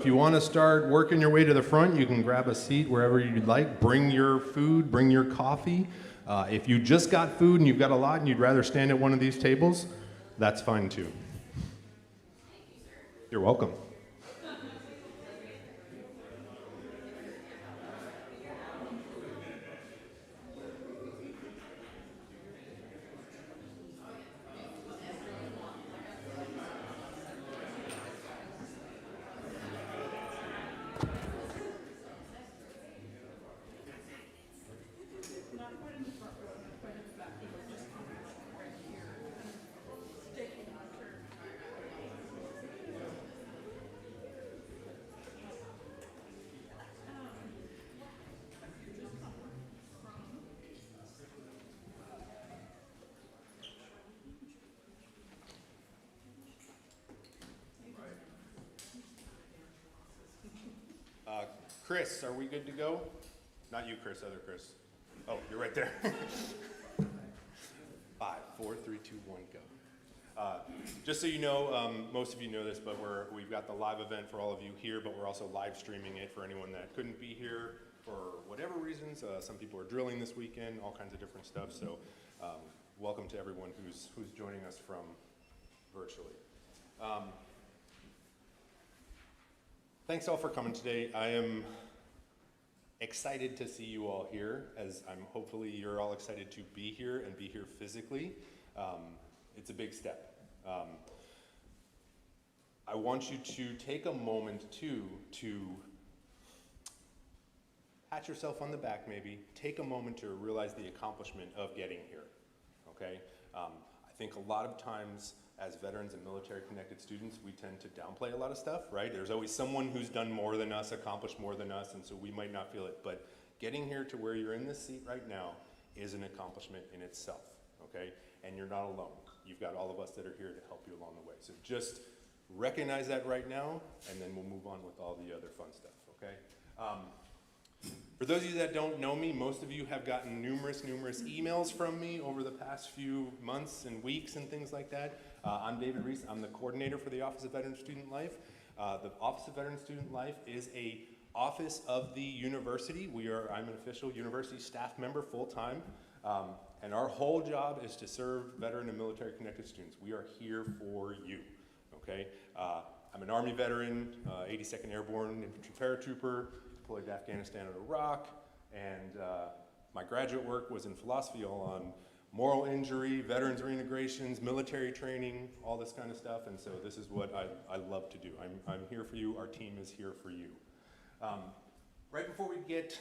If you want to start working your way to the front, you can grab a seat wherever you'd like. Bring your food, bring your coffee. If you just got food and you've got a lot and you'd rather stand at one of these tables, that's fine too. You're welcome. Chris, are we good to go? Not you, Chris, other Chris. Oh, you're right there. 5, 4, 3, 2, 1, go. Just so you know, most of you know this, but we've got the live event for all of you here, but we're also live streaming it for anyone that couldn't be here for whatever reasons. Some people are drilling this weekend, all kinds of different stuff. So welcome to everyone who's joining us from virtually. Thanks all for coming today. I am excited to see you all here, as hopefully you're all excited to be here and be here physically. It's a big step. I want you to take a moment to pat yourself on the back maybe, take a moment to realize the accomplishment of getting here, okay? I think a lot of times as veterans and military connected students, we tend to downplay a lot of stuff, right? There's always someone who's done more than us, accomplished more than us, and so we might not feel it. But getting here to where you're in this seat right now is an accomplishment in itself, okay? And you're not alone. You've got all of us that are here to help you along the way. So just recognize that right now, and then we'll move on with all the other fun stuff, okay? For those of you that don't know me, most of you have gotten numerous emails from me over the past few months and weeks and things like that. I'm David Reese. I'm the coordinator for the Office of Veteran Student Life. The Office of Veteran Student Life is a office of the university. I'm an official university staff member full-time, and our whole job is to serve veteran and military connected students. We are here for you, okay? I'm an Army veteran, 82nd Airborne Infantry Paratrooper, deployed to Afghanistan and Iraq, and my graduate work was in philosophy, all on moral injury, veterans reintegrations, military training, all this kind of stuff, and so this is what I love to do. I'm here for you, our team is here for you. Right before we get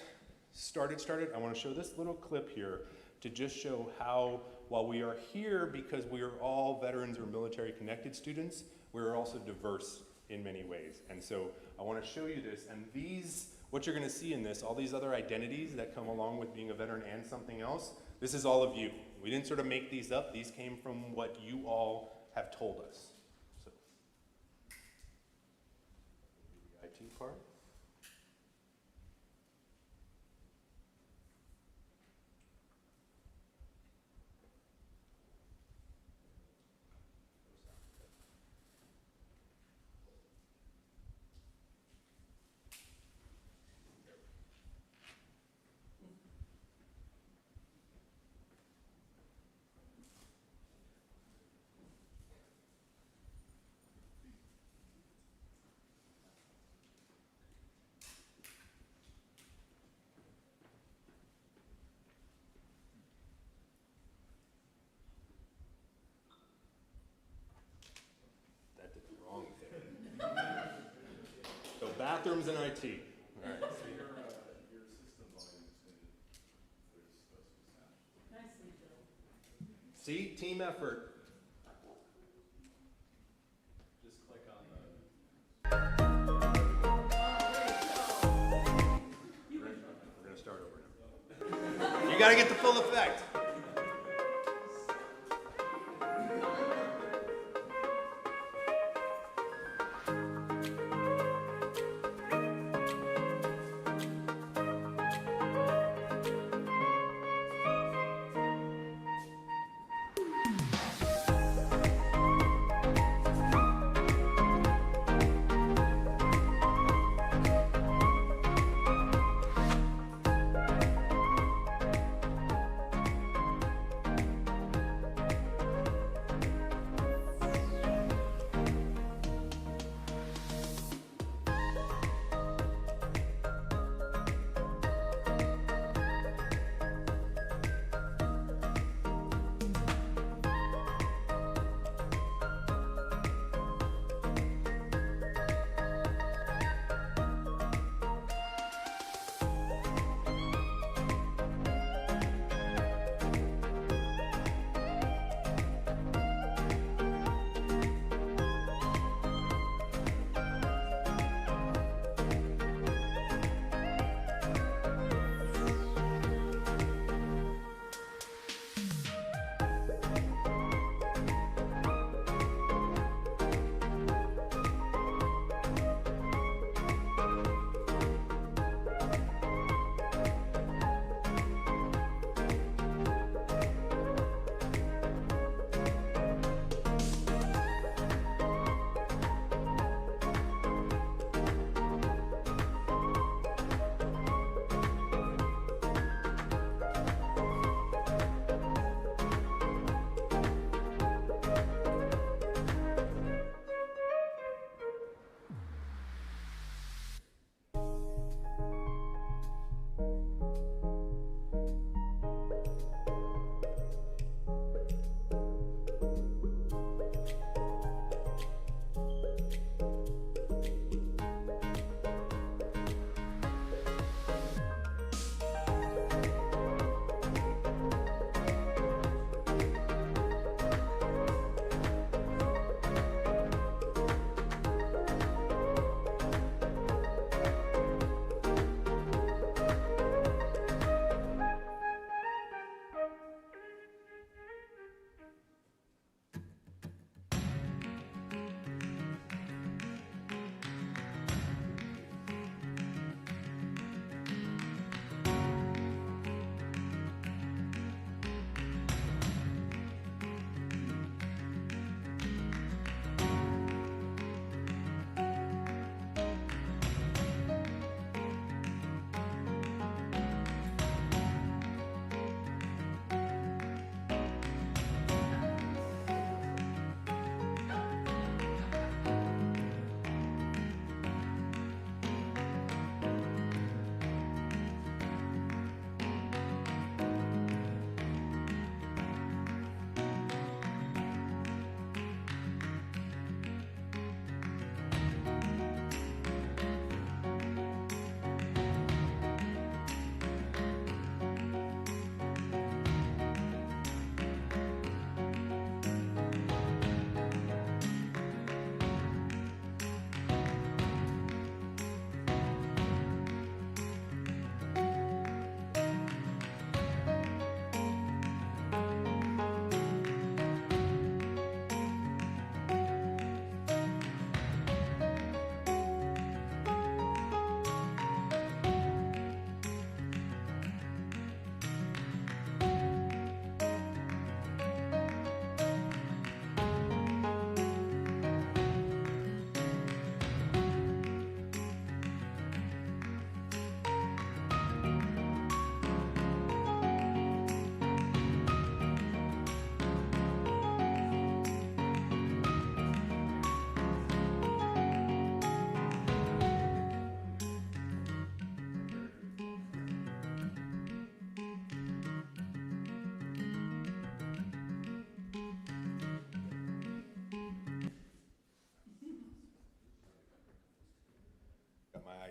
started, I want to show this little clip here to just show how, while we are here because we are all veterans or military connected students, we're also diverse in many ways. And so I want to show you this, and what you're going to see in this, all these other identities that come along with being a veteran and something else, this is all of you. We didn't sort of make these up. These came from what you all have told us. So, the IT part. Bathrooms and IT. All right. So your system volume is going to Nicely built. See, team effort. just click on We're going to start over now. You got to get the full effect.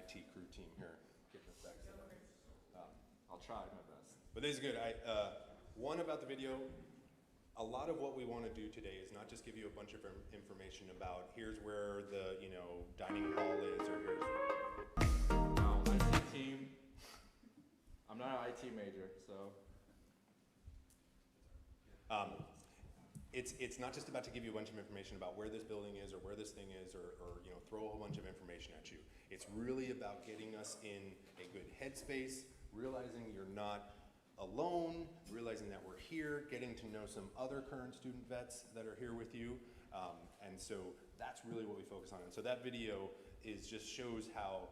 IT crew team here, getting us back to I'll try my best. But this is good. One about the video, a lot of what we want to do today is not just give you a bunch of information about here's where the dining hall is or here's. IT team. I'm not an IT major, so. It's not just about to give you a bunch of information about where this building is or where this thing is or throw a whole bunch of information at you. It's really about getting us in a good headspace, realizing you're not alone, realizing that we're here, getting to know some other current student vets that are here with you. And so that's really what we focus on. And so that video just shows how,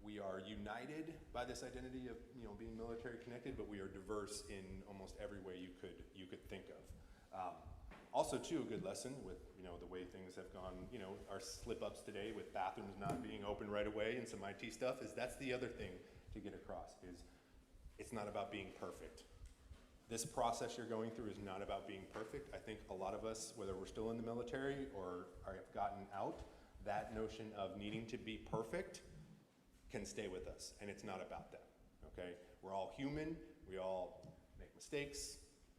we are united by this identity of, being military connected, but we are diverse in almost every way you could think of. Also, too, a good lesson with, the way things have gone, our slip-ups today with bathrooms not being open right away and some IT stuff is that's the other thing to get across is it's not about being perfect. This process you're going through is not about being perfect. I think a lot of us, whether we're still in the military or have gotten out, that notion of needing to be perfect can stay with us, and it's not about that, okay? We're all human, we all make mistakes,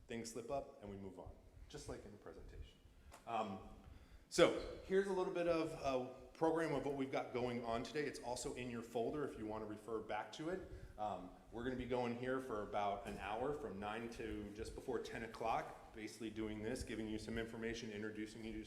things slip up, and we move on, just like in the presentation. So here's a little bit of a program of what we've got going on today. It's also in your folder if you want to refer back to it. We're going to be going here for about an hour from 9 to just before 10 o'clock, basically doing this, giving you some information, introducing you to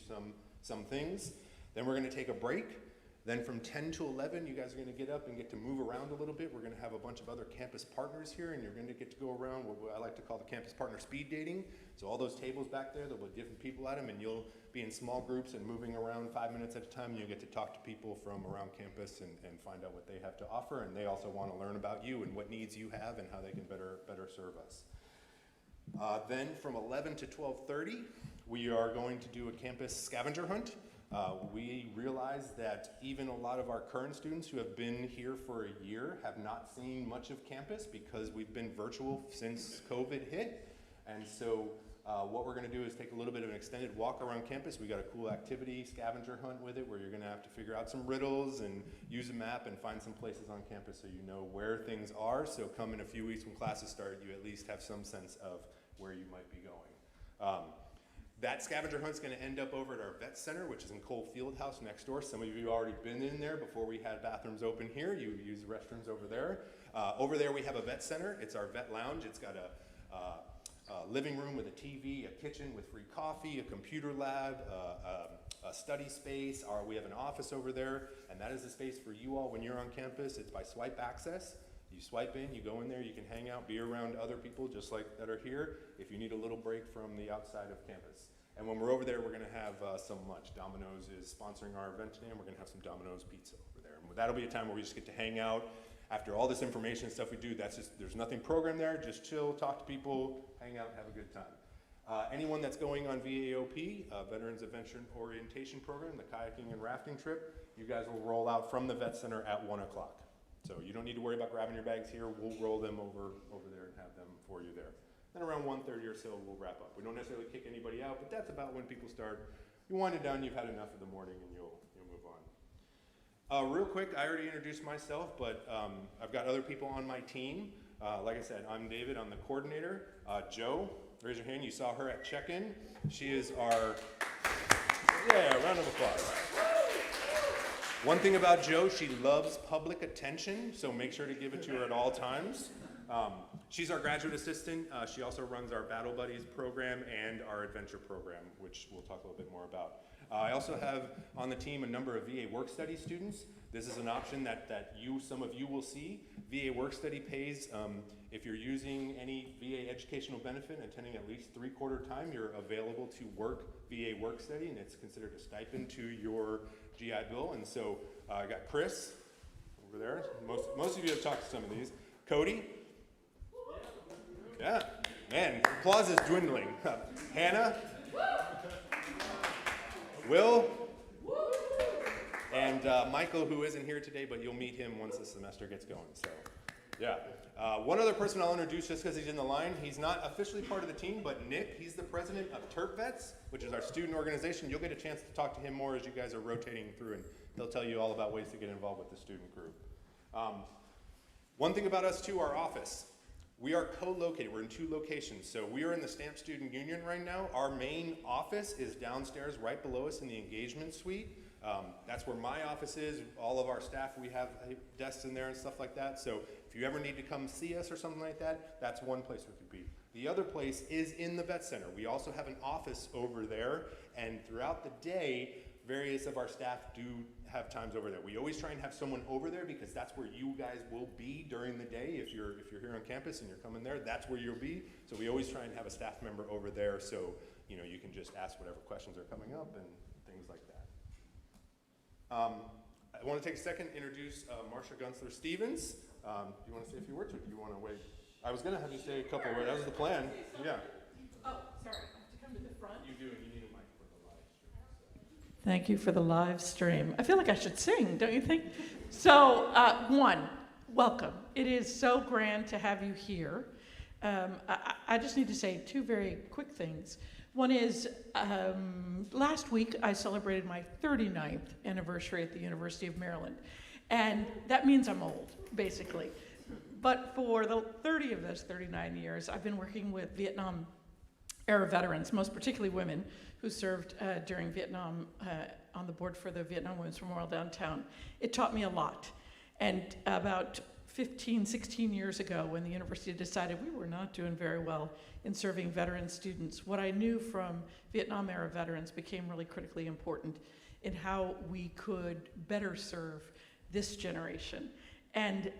some things. Then we're going to take a break. Then from 10 to 11, you guys are going to get up and get to move around a little bit. We're going to have a bunch of other campus partners here, and you're going to get to go around what I like to call the campus partner speed dating. So all those tables back there, there'll be different people at them, and you'll be in small groups and moving around 5 minutes at a time. You'll get to talk to people from around campus and find out what they have to offer, and they also want to learn about you and what needs you have and how they can better serve us. Then from 11 to 12:30, we are going to do a campus scavenger hunt. We realize that even a lot of our current students who have been here for a year have not seen much of campus because we've been virtual since COVID hit. And so what we're going to do is take a little bit of an extended walk around campus. We got a cool activity scavenger hunt with it where you're going to have to figure out some riddles and use a map and find some places on campus so you know where things are. So come in a few weeks when classes start, you at least have some sense of where you might be going. That scavenger hunt's going to end up over at our vet center, which is in Cole Fieldhouse next door. Some of you have already been in there before we had bathrooms open here. You use the restrooms over there. Over there we have a vet center. It's our vet lounge. It's got a living room with a TV, a kitchen with free coffee, a computer lab, a study space. We have an office over there, and that is the space for you all when you're on campus. It's by swipe access. You swipe in, you go in there, you can hang out, be around other people just like that are here if you need a little break from the outside of campus. And when we're over there, we're going to have some lunch. Domino's is sponsoring our event today, and we're going to have some Domino's pizza over there. And that'll be a time where we just get to hang out. After all this information and stuff we do, there's nothing programmed there. Just chill, talk to people, hang out, have a good time. Anyone that's going on VAOP, Veterans Adventure Orientation Program, the kayaking and rafting trip, you guys will roll out from the vet center at 1 o'clock. So you don't need to worry about grabbing your bags here. We'll roll them over there and have them for you there. Then around 1:30 or so, we'll wrap up. We don't necessarily kick anybody out, but that's about when people start. You wind it down, you've had enough of the morning, and you'll move on. Real quick, I already introduced myself, but I've got other people on my team. Like I said, I'm David, I'm the coordinator. Joe, raise your hand, you saw her at check-in. She is our, round of applause. One thing about Joe, she loves public attention, so make sure to give it to her at all times. She's our graduate assistant. She also runs our Battle Buddies program and our adventure program, which we'll talk a little bit more about. I also have on the team a number of VA work study students. This is an option that some of you will see. VA work study pays, if you're using any VA educational benefit and attending at least 3/4 time, you're available to work VA work study, and it's considered a stipend to your GI Bill. And so I got Chris over there. Most of you have talked to some of these. Cody. Yeah, man, applause is dwindling. Hannah. Will. And Michael, who isn't here today, but you'll meet him once the semester gets going. So, yeah. One other person I'll introduce just because he's in the line. He's not officially part of the team, but Nick, he's the president of Terp Vets, which is our student organization. You'll get a chance to talk to him more as you guys are rotating through, and he'll tell you all about ways to get involved with the student group. One thing about us too, our office. We are co-located, we're in 2 locations. So we are in the Stamp Student Union right now. Our main office is downstairs right below us in the engagement suite. That's where my office is. All of our staff, we have desks in there and stuff like that. So if you ever need to come see us or something like that, that's one place we could be. The other place is in the Vet Center. We also have an office over there, and throughout the day, various of our staff do have times over there. We always try and have someone over there because that's where you guys will be during the day. If you're here on campus and you're coming there, that's where you'll be. So we always try and have a staff member over there so you can just ask whatever questions are coming up and things like that. I want to take a second to introduce Marcia Gunsler-Stevens. Do you want to say a few words, or do you want to wait? I was going to have you say a couple words. That was the plan. Yeah. Oh, sorry. I have to come to the front. You do, and you need a mic for the live stream. Thank you for the live stream. I feel like I should sing, don't you think? So, welcome. It is so grand to have you here. I just need to say 2 very quick things. One is, last week I celebrated my 39th anniversary at the University of Maryland. And that means I'm old, basically. But for the 30 of those 39 years, I've been working with Vietnam era veterans, most particularly women, who served during Vietnam on the board for the Vietnam Women's Memorial downtown. It taught me a lot. And about 15, 16 years ago, when the university decided we were not doing very well in serving veteran students, what I knew from Vietnam era veterans became really critically important in how we could better serve this generation. And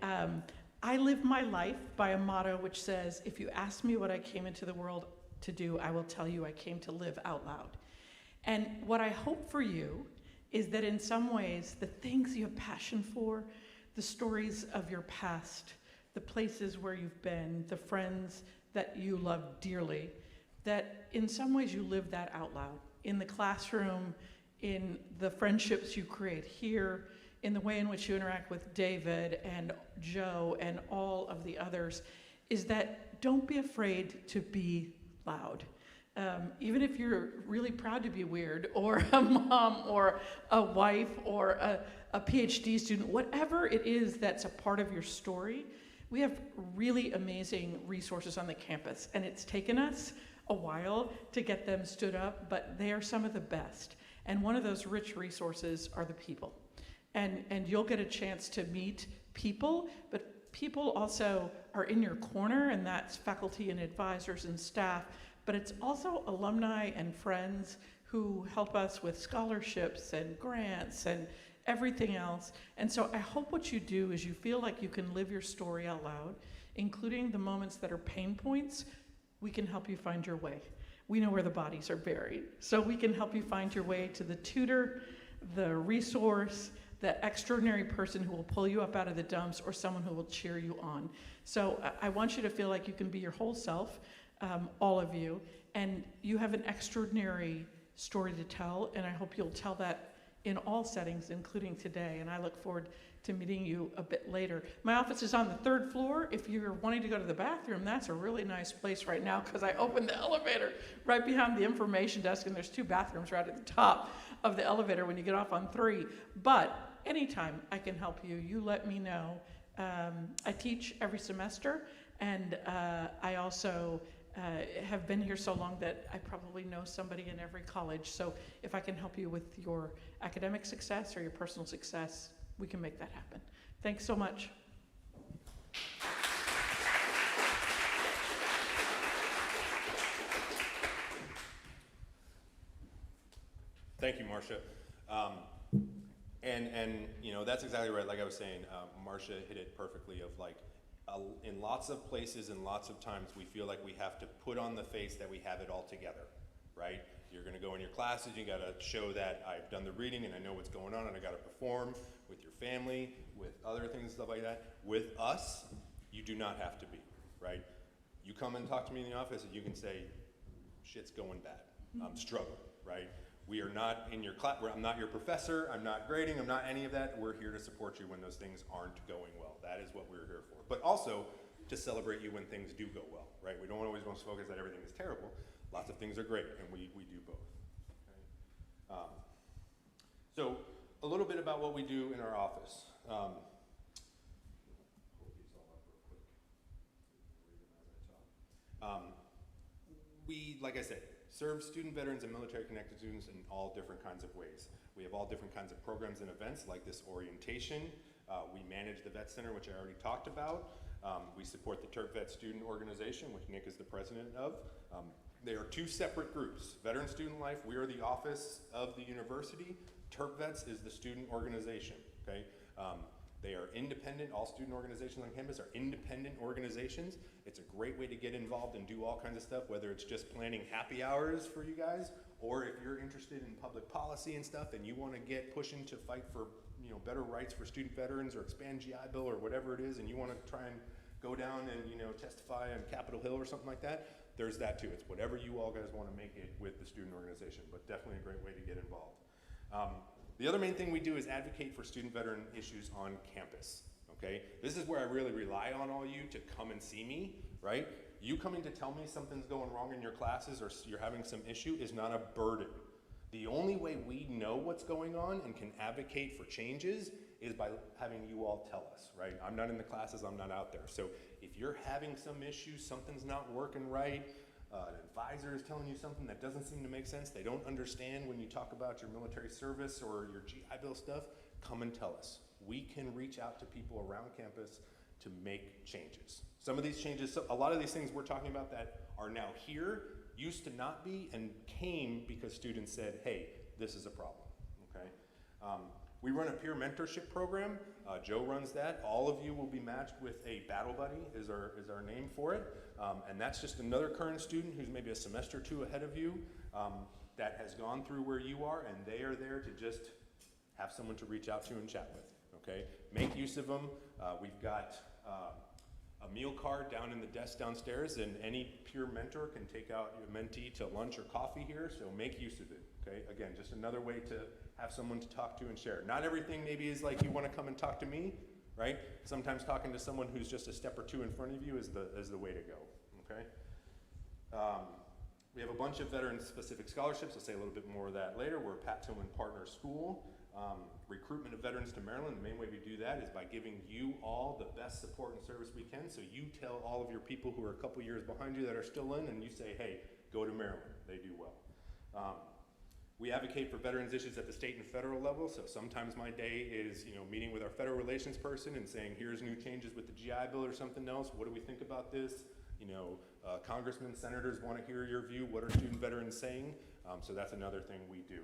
I live my life by a motto which says, if you ask me what I came into the world to do, I will tell you I came to live out loud. And what I hope for you is that in some ways, the things you have passion for, the stories of your past, the places where you've been, the friends that you love dearly, that in some ways you live that out loud. In the classroom, in the friendships you create here, in the way in which you interact with David and Joe and all of the others, is that don't be afraid to be loud. Even if you're really proud to be weird, or a mom, or a wife, or a PhD student, whatever it is that's a part of your story, we have really amazing resources on the campus, and it's taken us a while to get them stood up, but they are some of the best. And one of those rich resources are the people. And you'll get a chance to meet people, but people also are in your corner, and that's faculty and advisors and staff, but it's also alumni and friends who help us with scholarships and grants and everything else. And so I hope what you do is you feel like you can live your story out loud, including the moments that are pain points. We can help you find your way. We know where the bodies are buried, so we can help you find your way to the tutor, the resource, the extraordinary person who will pull you up out of the dumps, or someone who will cheer you on. So I want you to feel like you can be your whole self, all of you, and you have an extraordinary story to tell, and I hope you'll tell that in all settings, including today, and I look forward to meeting you a bit later. My office is on the 3rd floor. If you're wanting to go to the bathroom, that's a really nice place right now, because I opened the elevator right behind the information desk, and there's 2 bathrooms right at the top of the elevator when you get off on 3. But anytime I can help you, you let me know. I teach every semester, and I also have been here so long that I probably know somebody in every college. So if I can help you with your academic success or your personal success, we can make that happen. Thanks so much. Thank you, Marcia. And that's exactly right. Like I was saying, Marcia hit it perfectly. Of like, in lots of places and lots of times, we feel like we have to put on the face that we have it all together, right? You're going to go in your classes. You got to show that I've done the reading and I know what's going on, and I got to perform with your family, with other things and stuff like that. With us, you do not have to be, right? You come and talk to me in the office, and you can say, "Shit's going bad. I'm struggling," right? We are not in your class. I'm not your professor. I'm not grading. I'm not any of that. We're here to support you when those things aren't going well. That is what we're here for. But also to celebrate you when things do go well, right? We don't always want to focus that everything is terrible. Lots of things are great, and we do both. Okay? So a little bit about what we do in our office. we, like I said, serve student veterans and military connected students in all different kinds of ways. We have all different kinds of programs and events like this orientation. We manage the Vet Center, which I already talked about. We support the Terp Vet Student Organization, which Nick is the president of. They are two separate groups. Veteran Student Life, we are the office of the university. Terp Vets is the student organization, okay? They are independent. All student organizations on campus are independent organizations. It's a great way to get involved and do all kinds of stuff, whether it's just planning happy hours for you guys, or if you're interested in public policy and stuff and you want to get pushing to fight for, you know, better rights for student veterans or expand GI Bill or whatever it is, and you want to try and go down and, you know, testify on Capitol Hill or something like that, there's that too. It's whatever you all guys want to make it with the student organization, but definitely a great way to get involved. The other main thing we do is advocate for student veteran issues on campus, okay? This is where I really rely on all you to come and see me, right? You coming to tell me something's going wrong in your classes or you're having some issue is not a burden. The only way we know what's going on and can advocate for changes is by having you all tell us, right? I'm not in the classes, I'm not out there. So if you're having some issues, something's not working right, an advisor is telling you something that doesn't seem to make sense, they don't understand when you talk about your military service or your GI Bill stuff, come and tell us. We can reach out to people around campus to make changes. Some of these changes, a lot of these things we're talking about that are now here, used to not be and came because students said, hey, this is a problem, okay? We run a peer mentorship program. Joe runs that. All of you will be matched with a battle buddy is our name for it. And that's just another current student who's maybe a semester or two ahead of you that has gone through where you are, and they are there to just have someone to reach out to and chat with, okay? Make use of them. We've got a meal card down in the desk downstairs, and any peer mentor can take out your mentee to lunch or coffee here, so make use of it, okay? Again, just another way to have someone to talk to and share. Not everything maybe is like you want to come and talk to me, right? Sometimes talking to someone who's just a step or two in front of you is the way to go, okay? We have a bunch of veteran-specific scholarships. I'll say a little bit more of that later. We're a Pat Tillman partner school. Recruitment of veterans to Maryland, the main way we do that is by giving you all the best support and service we can. So you tell all of your people who are a couple years behind you that are still in, and you say, hey, go to Maryland. They do well. We advocate for veterans issues at the state and federal level. So sometimes my day is, you know, meeting with our federal relations person and saying, here's new changes with the GI Bill or something else. What do we think about this? You know, congressmen, senators want to hear your view. What are student veterans saying? So that's another thing we do.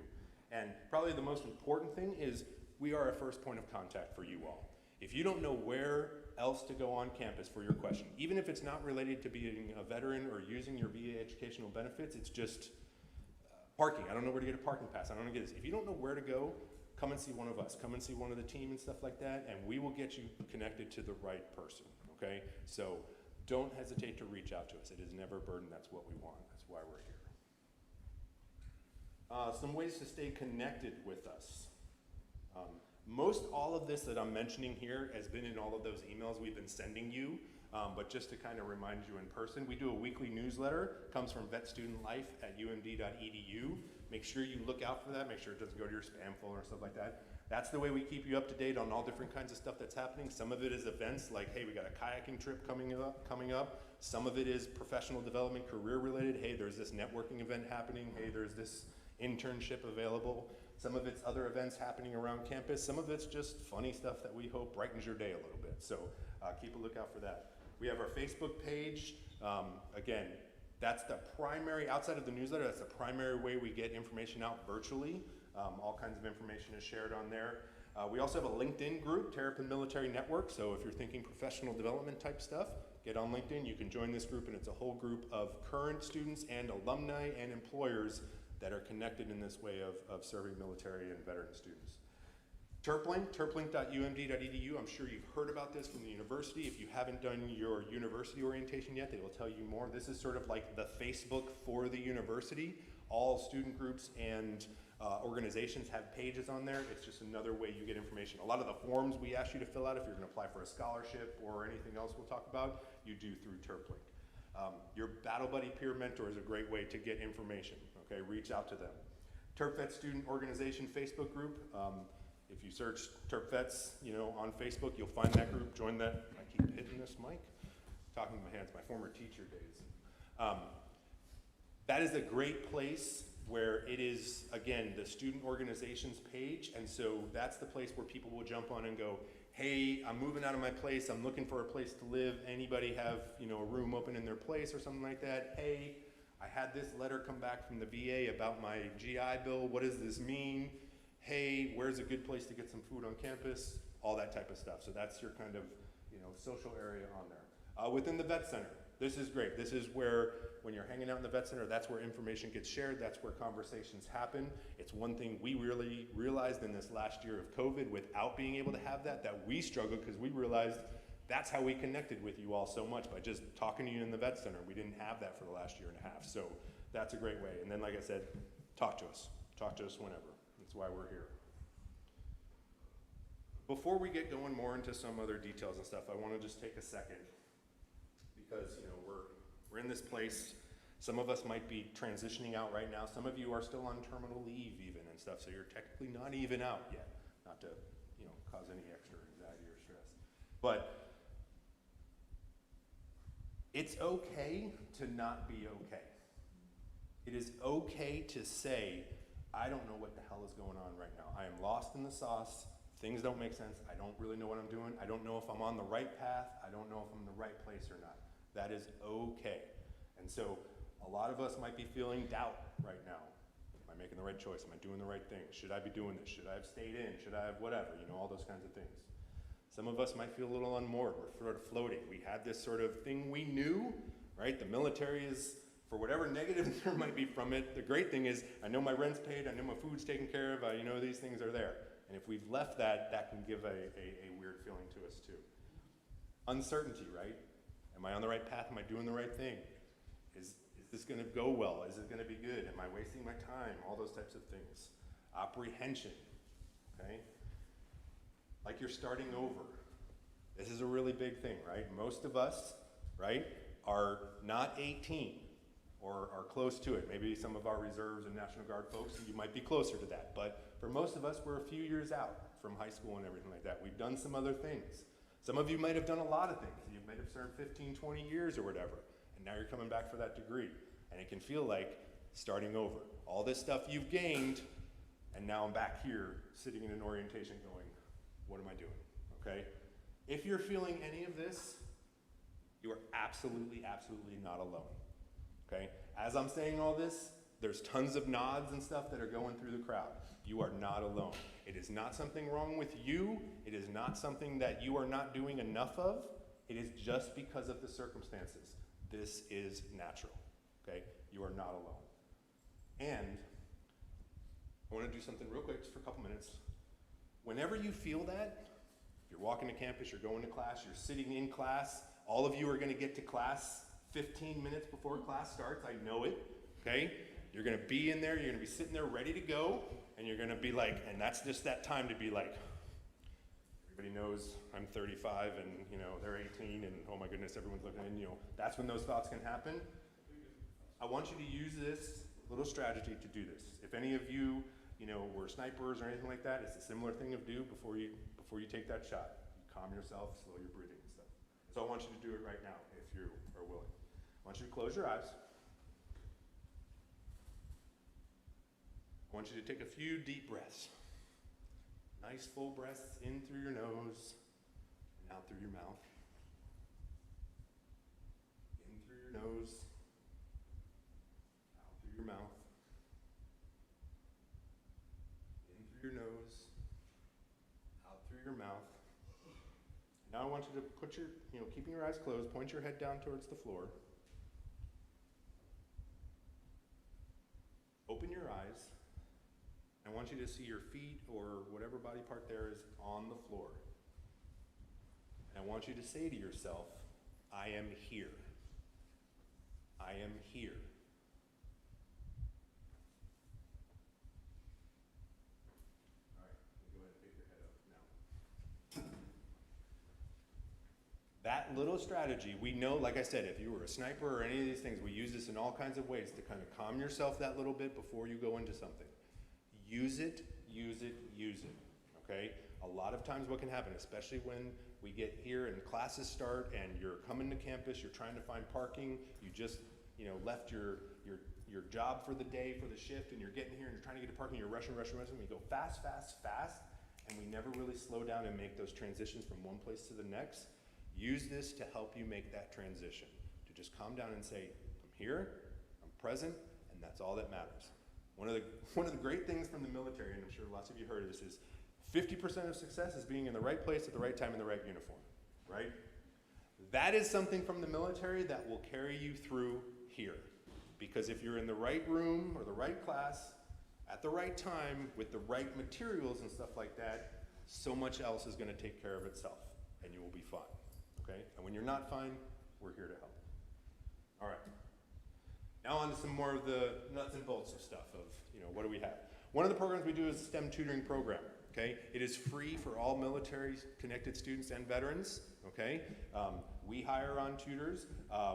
And probably the most important thing is we are a first point of contact for you all. If you don't know where else to go on campus for your question, even if it's not related to being a veteran or using your VA educational benefits, it's just parking. I don't know where to get a parking pass. I don't know where to get this. If you don't know where to go, come and see one of us. Come and see one of the team and stuff like that, and we will get you connected to the right person, okay? So don't hesitate to reach out to us. It is never a burden. That's what we want. That's why we're here. Some ways to stay connected with us. Most all of this that I'm mentioning here has been in all of those emails we've been sending you, but just to kind of remind you in person, we do a weekly newsletter. It comes from vetstudentlife@umd.edu. Make sure you look out for that. Make sure it doesn't go to your spam folder or stuff like that. That's the way we keep you up to date on all different kinds of stuff that's happening. Some of it is events like, hey, we got a kayaking trip coming up. Some of it is professional development, career related. Hey, there's this networking event happening. Hey, there's this internship available. Some of it's other events happening around campus. Some of it's just funny stuff that we hope brightens your day a little bit. So keep a lookout for that. We have our Facebook page. Again, that's the primary, outside of the newsletter, that's the primary way we get information out virtually. All kinds of information is shared on there. We also have a LinkedIn group, Terrapin Military Network. So if you're thinking professional development type stuff, get on LinkedIn. You can join this group, and it's a whole group of current students and alumni and employers that are connected in this way of serving military and veteran students. TerpLink, terplink.umd.edu. I'm sure you've heard about this from the university. If you haven't done your university orientation yet, they will tell you more. This is sort of like the Facebook for the university. All student groups and organizations have pages on there. It's just another way you get information. A lot of the forms we ask you to fill out if you're going to apply for a scholarship or anything else we'll talk about, you do through TerpLink. Your Battle Buddy peer mentor is a great way to get information. Okay, reach out to them. Terp Vet Student Organization Facebook group. If you search Terp Vets, on Facebook, you'll find that group. Join that. I keep hitting this mic. Talking to my hands, my former teacher days. That is a great place where it is, again, the student organizations page, and so that's the place where people will jump on and go, hey, I'm moving out of my place, I'm looking for a place to live, anybody have, a room open in their place or something like that? Hey, I had this letter come back from the VA about my GI Bill, what does this mean? Hey, where's a good place to get some food on campus? All that type of stuff. So that's your kind of, social area on there. Within the vet center, this is great. This is where, when you're hanging out in the vet center, that's where information gets shared, that's where conversations happen. It's one thing we really realized in this last year of COVID without being able to have that we struggled because we realized that's how we connected with you all so much, by just talking to you in the vet center. We didn't have that for the last year and a half. So that's a great way. And then, like I said, talk to us. Talk to us whenever. That's why we're here. Before we get going more into some other details and stuff, I want to just take a second because, we're in this place. Some of us might be transitioning out right now. Some of you are still on terminal leave even and stuff, so you're technically not even out yet. Not to, cause any extra anxiety or stress. But it's okay to not be okay. It is okay to say, I don't know what the hell is going on right now. I am lost in the sauce. Things don't make sense. I don't really know what I'm doing. I don't know if I'm on the right path. I don't know if I'm in the right place or not. That is okay. And so a lot of us might be feeling doubt right now. Am I making the right choice? Am I doing the right thing? Should I be doing this? Should I have stayed in? Should I have whatever? All those kinds of things. Some of us might feel a little unmoored. We're sort of floating. We had this sort of thing we knew, right? The military is, for whatever negative there might be from it, the great thing is I know my rent's paid, I know my food's taken care of, I know these things are there. And if we've left that, that can give a weird feeling to us too. Uncertainty, right? Am I on the right path? Am I doing the right thing? Is this gonna go well? Is it gonna be good? Am I wasting my time? All those types of things. Apprehension, okay? Like you're starting over. This is a really big thing, right? Most of us, right, are not 18 or are close to it. Maybe some of our reserves and National Guard folks, you might be closer to that. But for most of us, we're a few years out from high school and everything like that. We've done some other things. Some of you might have done a lot of things. You might have served 15, 20 years or whatever. And now you're coming back for that degree. And it can feel like starting over. All this stuff you've gained, and now I'm back here sitting in an orientation going, what am I doing, okay? If you're feeling any of this, you are absolutely, absolutely not alone, okay? As I'm saying all this, there's tons of nods and stuff that are going through the crowd. You are not alone. It is not something wrong with you. It is not something that you are not doing enough of. It is just because of the circumstances. This is natural, okay? You are not alone. And I want to do something real quick, just for a couple minutes. Whenever you feel that, if you're walking to campus, you're going to class, you're sitting in class, all of you are going to get to class 15 minutes before class starts. I know it, okay? You're going to be in there, you're going to be sitting there ready to go, and you're going to be like, and that's just that time to be like, everybody knows I'm 35 and, they're 18 and oh my goodness, everyone's looking, and that's when those thoughts can happen. I want you to use this little strategy to do this. If any of you, were snipers or anything like that, it's a similar thing to do before you take that shot. You calm yourself, slow your breathing and stuff. So I want you to do it right now if you are willing. I want you to close your eyes. I want you to take a few deep breaths. Nice full breaths in through your nose and out through your mouth. In through your nose, out through your mouth. In through your nose, out through your mouth. Now I want you to put your, keeping your eyes closed, point your head down towards the floor. Open your eyes. I want you to see your feet or whatever body part there is on the floor. And I want you to say to yourself, I am here. I am here. All right, go ahead and pick your head up now. That little strategy, we know, like I said, if you were a sniper or any of these things, we use this in all kinds of ways to kind of calm yourself that little bit before you go into something. Use it, use it, use it, okay? A lot of times what can happen, especially when we get here and classes start and you're coming to campus, you're trying to find parking, you just, left your your job for the day, for the shift, and you're getting here and you're trying to get to parking, you're rushing, and you go fast, and we never really slow down and make those transitions from one place to the next. Use this to help you make that transition, to just calm down and say, I'm here, I'm present, and that's all that matters. One of the great things from the military, and I'm sure lots of you heard of this, is 50% of success is being in the right place at the right time in the right uniform, right? That is something from the military that will carry you through here. Because if you're in the right room or the right class at the right time with the right materials and stuff like that, so much else is going to take care of itself and you will be fine, okay? And when you're not fine, we're here to help. All right. Now on to some more of the nuts and bolts of stuff of, what do we have? One of the programs we do is a STEM tutoring program, okay? It is free for all military connected students and veterans, okay? We hire on tutors.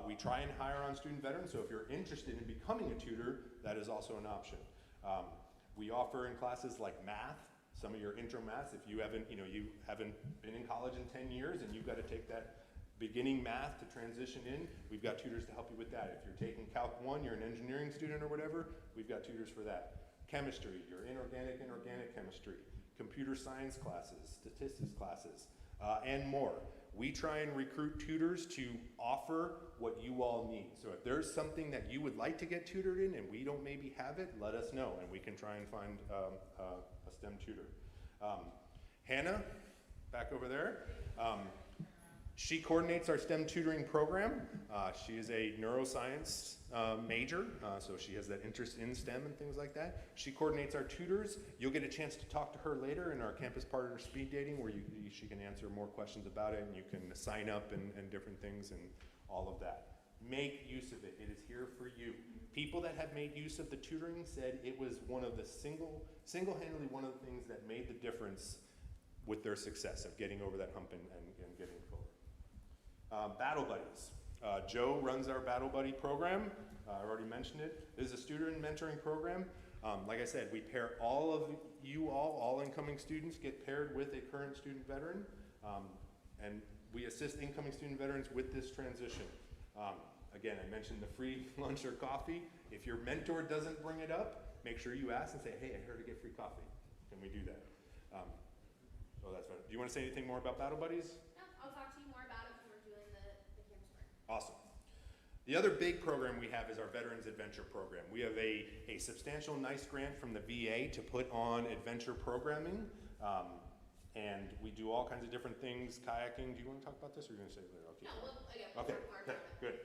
We try and hire on student veterans, so if you're interested in becoming a tutor, that is also an option. We offer in classes like math, some of your intro maths. If you haven't been in college in 10 years and you've got to take that beginning math to transition in, we've got tutors to help you with that. If you're taking Calc 1, you're an engineering student or whatever, we've got tutors for that. Chemistry, your inorganic chemistry, computer science classes, statistics classes, and more. We try and recruit tutors to offer what you all need. So if there's something that you would like to get tutored in and we don't maybe have it, let us know and we can try and find a STEM tutor. Hannah, back over there. She coordinates our STEM tutoring program. She is a neuroscience major, so she has that interest in STEM and things like that. She coordinates our tutors. You'll get a chance to talk to her later in our campus partner speed dating where she can answer more questions about it and you can sign up and different things and all of that. Make use of it. It is here for you. People that have made use of the tutoring said it was one of the single-handedly one of the things that made the difference with their success of getting over that hump and getting forward. Battle Buddies. Joe runs our Battle Buddy program. I already mentioned it. It is a student mentoring program. Like I said, we pair all of you all incoming students get paired with a current student veteran. And we assist incoming student veterans with this transition. Again, I mentioned the free lunch or coffee. If your mentor doesn't bring it up, make sure you ask and say, hey, I heard to get free coffee. Can we do that? So that's fine. Do you want to say anything more about Battle Buddies? No, I'll talk to you more about it when we're doing the campus work. Awesome. The other big program we have is our Veterans Adventure Program. We have a substantial nice grant from the VA to put on adventure programming. And we do all kinds of different things, kayaking. Do you want to talk about this or are you going to say it later? No, we'll Okay, talk more about it. good.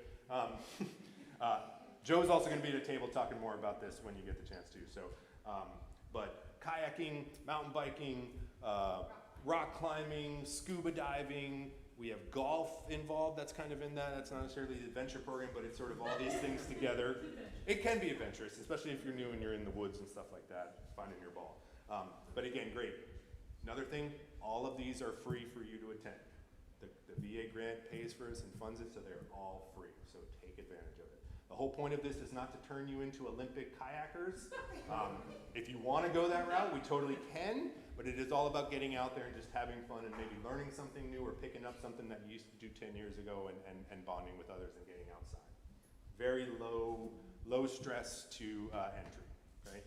Joe's also going to be at a table talking more about this when you get the chance to. So, but kayaking, mountain biking, rock climbing, scuba diving, we have golf involved, that's kind of in that. That's not necessarily the adventure program, but it's sort of all these things together. It can be adventurous, especially if you're new and you're in the woods and stuff like that, finding your ball. But again, great. Another thing, all of these are free for you to attend. The VA grant pays for us and funds it, so they're all free, so take advantage of it. The whole point of this is not to turn you into Olympic kayakers. If you want to go that route, we totally can, but it is all about getting out there and just having fun and maybe learning something new or picking up something that you used to do 10 years ago and bonding with others and getting outside. Very low stress to entry, okay?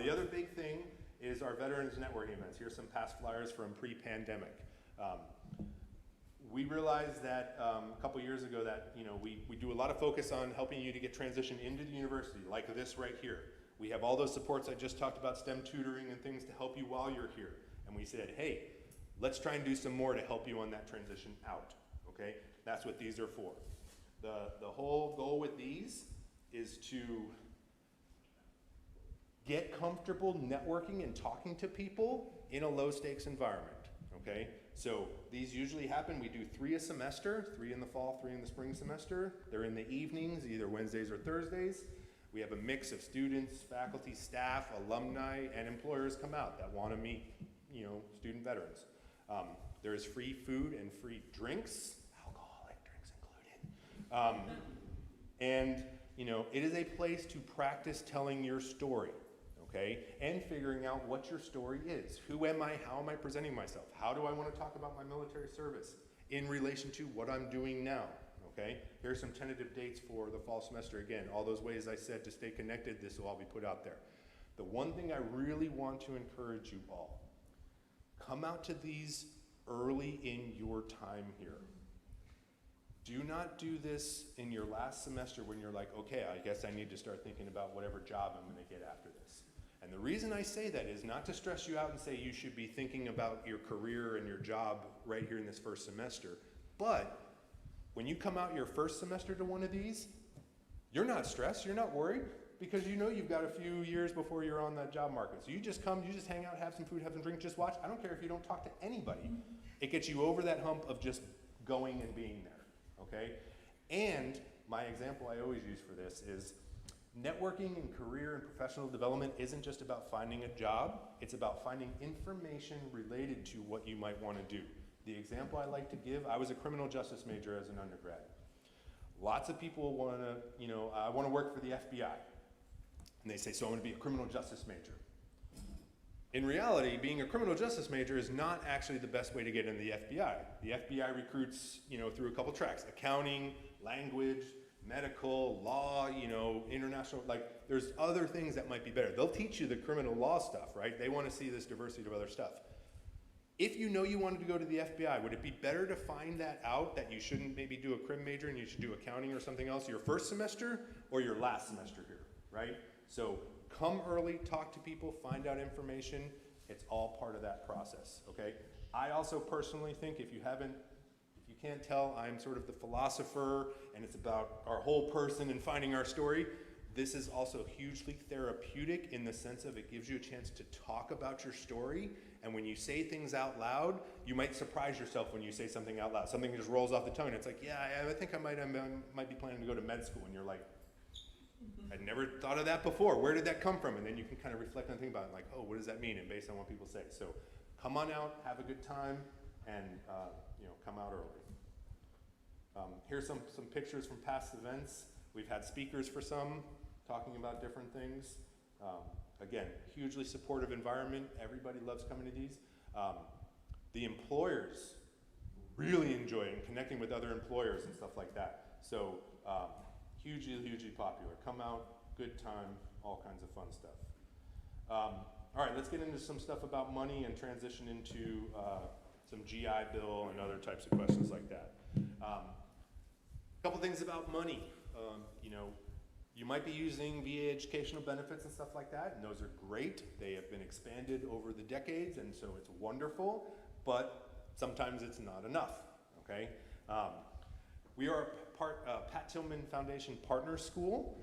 The other big thing is our Veterans Networking events. Here's some past flyers from pre-pandemic. We realized that a couple years ago that we do a lot of focus on helping you to get transitioned into the university, like this right here. We have all those supports I just talked about, STEM tutoring and things to help you while you're here. And we said, hey, let's try and do some more to help you on that transition out, okay? That's what these are for. The whole goal with these is to get comfortable networking and talking to people in a low stakes environment, okay? So these usually happen, we do 3 a semester, 3 in the fall, 3 in the spring semester. They're in the evenings, either Wednesdays or Thursdays. We have a mix of students, faculty, staff, alumni, and employers come out that want to meet, student veterans. There is free food and free drinks, alcoholic drinks included. And it is a place to practice telling your story, okay? And figuring out what your story is. Who am I? How am I presenting myself? How do I want to talk about my military service? in relation to what I'm doing now, okay? Here's some tentative dates for the fall semester. Again, all those ways I said to stay connected, this will all be put out there. The one thing I really want to encourage you all, come out to these early in your time here. Do not do this in your last semester when you're like, okay, I guess I need to start thinking about whatever job I'm gonna get after this. And the reason I say that is not to stress you out and say you should be thinking about your career and your job right here in this first semester, but when you come out your first semester to one of these, you're not stressed, you're not worried, because you know you've got a few years before you're on that job market. So you just come, you just hang out, have some food, have some drink, just watch. I don't care if you don't talk to anybody. It gets you over that hump of just going and being there, okay? And my example I always use for this is networking and career and professional development isn't just about finding a job, it's about finding information related to what you might want to do. The example I like to give, I was a criminal justice major as an undergrad. Lots of people want to, I want to work for the FBI. And they say, so I'm going to be a criminal justice major. In reality, being a criminal justice major is not actually the best way to get into the FBI. The FBI recruits, through a couple tracks: accounting, language, medical, law, international, there's other things that might be better. They'll teach you the criminal law stuff, right? They want to see this diversity of other stuff. If you know you wanted to go to the FBI, would it be better to find that out, that you shouldn't maybe do a crim major and you should do accounting or something else your first semester or your last semester here, right? So come early, talk to people, find out information. It's all part of that process, okay? I also personally think if you can't tell, I'm sort of the philosopher and it's about our whole person and finding our story. This is also hugely therapeutic in the sense of it gives you a chance to talk about your story. And when you say things out loud, you might surprise yourself when you say something out loud. Something just rolls off the tongue. It's like, yeah, I think I might be planning to go to med school. And you're like, I'd never thought of that before. Where did that come from? And then you can kind of reflect and think about it, like, oh, what does that mean? And based on what people say. So come on out, have a good time, and come out early. Here's some pictures from past events. We've had speakers for some, talking about different things. Again, hugely supportive environment. Everybody loves coming to these. The employers really enjoy it and connecting with other employers and stuff like that. So hugely, hugely popular. Come out, good time, all kinds of fun stuff. All right, let's get into some stuff about money and transition into some GI Bill and other types of questions like that. A couple things about money. You might be using VA educational benefits and stuff like that, and those are great. They have been expanded over the decades, and so it's wonderful, but sometimes it's not enough, okay? We are Pat Tillman Foundation Partner School.